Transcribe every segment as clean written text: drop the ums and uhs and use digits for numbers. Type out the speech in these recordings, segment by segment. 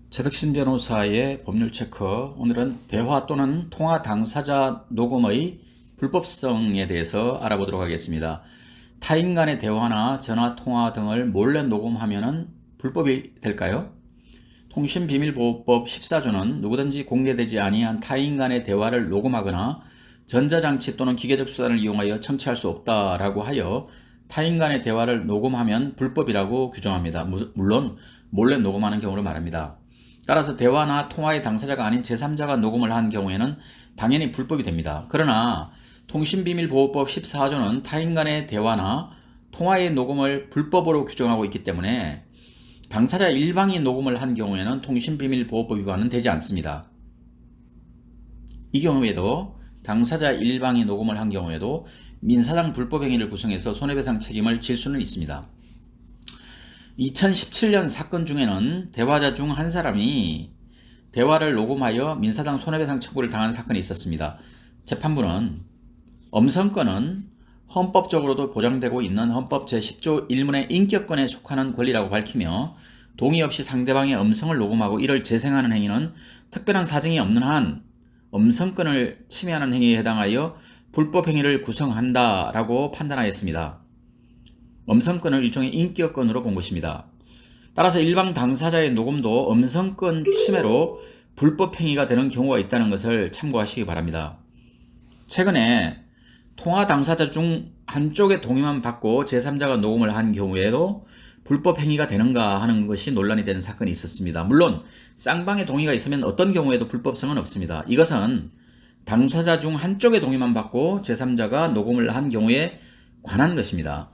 최덕신 변호사의 법률 체크. 오늘은 대화 또는 통화 당사자 녹음의 불법성에 대해서 알아보도록 하겠습니다. 타인 간의 대화나 전화 통화 등을 몰래 녹음하면 불법이 될까요? 통신비밀보호법 14조는 누구든지 공개되지 아니한 타인 간의 대화를 녹음하거나 전자장치 또는 기계적 수단을 이용하여 청취할 수 없다라고 하여 타인 간의 대화를 녹음하면 불법이라고 규정합니다. 물론 몰래 녹음하는 경우를 말합니다. 따라서 대화나 통화의 당사자가 아닌 제3자가 녹음을 한 경우에는 당연히 불법이 됩니다. 그러나 통신비밀보호법 14조는 타인 간의 대화나 통화의 녹음을 불법으로 규정하고 있기 때문에 당사자 일방이 녹음을 한 경우에는 통신비밀보호법 위반은 되지 않습니다. 이 경우에도 당사자 일방이 녹음을 한 경우에도 민사상 불법행위를 구성해서 손해배상 책임을 질 수는 있습니다. 2017년 사건 중에는 대화자 중 한 사람이 대화를 녹음하여 민사상 손해배상 청구를 당한 사건이 있었습니다. 재판부는 음성권은 헌법적으로도 보장되고 있는 헌법 제10조 1문의 인격권에 속하는 권리라고 밝히며 동의 없이 상대방의 음성을 녹음하고 이를 재생하는 행위는 특별한 사정이 없는 한 음성권을 침해하는 행위에 해당하여 불법 행위를 구성한다라고 판단하였습니다. 음성권을 일종의 인격권으로 본 것입니다. 따라서 일방 당사자의 녹음도 음성권 침해로 불법 행위가 되는 경우가 있다는 것을 참고하시기 바랍니다. 최근에 통화 당사자 중 한쪽의 동의만 받고 제3자가 녹음을 한 경우에도 불법 행위가 되는가 하는 것이 논란이 되는 사건이 있었습니다. 물론 쌍방의 동의가 있으면 어떤 경우에도 불법성은 없습니다. 이것은 당사자 중 한쪽의 동의만 받고 제3자가 녹음을 한 경우에 관한 것입니다.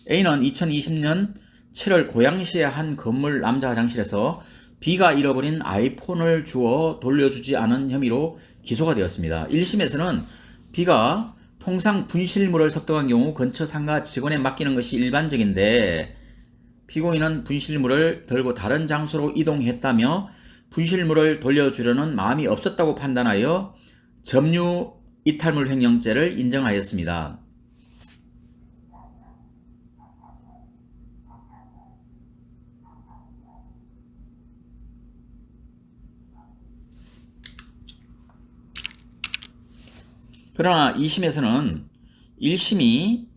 A는 2020년 7월 고양시의 한 건물 남자 화장실에서 B가 잃어버린 아이폰을 주어 돌려주지 않은 혐의로 기소가 되었습니다. 1심에서는 B가 통상 분실물을 섭득한 경우 근처 상가 직원에 맡기는 것이 일반적인데 피고인은 분실물을 들고 다른 장소로 이동했다며 분실물을 돌려주려는 마음이 없었다고 판단하여 점유 이탈물 횡령죄를 인정하였습니다. 그러나 2심에서는 1심이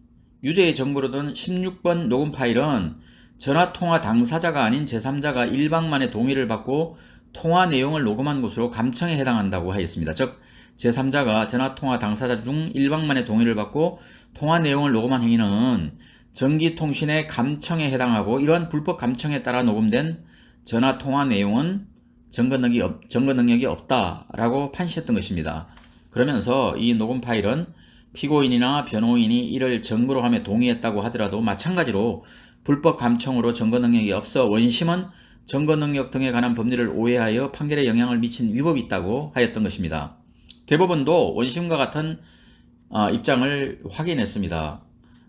유죄의 정보로 든 16번 녹음 파일은 전화통화 당사자가 아닌 제3자가 일방만의 동의를 받고 통화 내용을 녹음한 것으로 감청에 해당한다고 하였습니다. 즉 제3자가 전화통화 당사자 중 일방만의 동의를 받고 통화 내용을 녹음한 행위는 전기통신의 감청에 해당하고 이러한 불법 감청에 따라 녹음된 전화통화 내용은 증거 능력이 없다라고 판시했던 것입니다. 그러면서 이 녹음 파일은 피고인이나 변호인이 이를 증거로 하며 동의했다고 하더라도 마찬가지로 불법 감청으로 증거 능력이 없어 원심은 증거 능력 등에 관한 법률을 오해하여 판결에 영향을 미친 위법이 있다고 하였던 것입니다. 대법원도 원심과 같은 입장을 확인했습니다.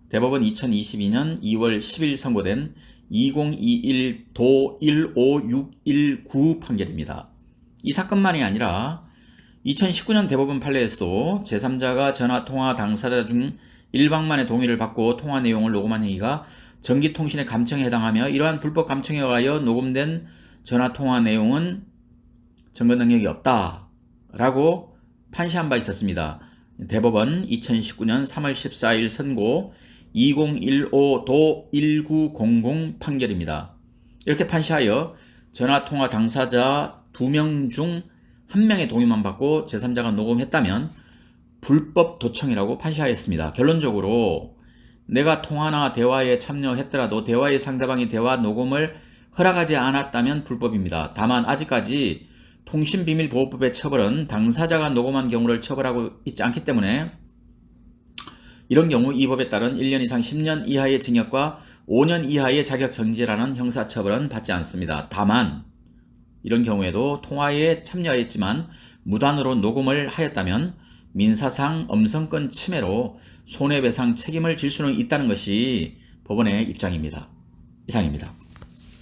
대법원 2022년 2월 10일 선고된 2021도 15619 판결입니다. 이 사건만이 아니라 2019년 대법원 판례에서도 제3자가 전화통화 당사자 중 일방만의 동의를 받고 통화 내용을 녹음한 행위가 전기통신의 감청에 해당하며 이러한 불법 감청에 의하여 녹음된 전화통화 내용은 증거 능력이 없다라고 판시한 바 있었습니다. 대법원 2019년 3월 14일 선고 2015도 1900 판결입니다. 이렇게 판시하여 전화통화 당사자 2명 중 1명의 동의만 받고 제3자가 녹음했다면 불법 도청이라고 판시하였습니다. 결론적으로 내가 통화나 대화에 참여했더라도 대화의 상대방이 대화 녹음을 허락하지 않았다면 불법입니다. 다만 아직까지 통신비밀보호법의 처벌은 당사자가 녹음한 경우를 처벌하고 있지 않기 때문에 이런 경우 이 법에 따른 1년 이상 10년 이하의 징역과 5년 이하의 자격정지라는 형사처벌은 받지 않습니다. 다만 이런 경우에도 통화에 참여했지만 무단으로 녹음을 하였다면 민사상 음성권 침해로 손해배상 책임을 질 수는 있다는 것이 법원의 입장입니다. 이상입니다.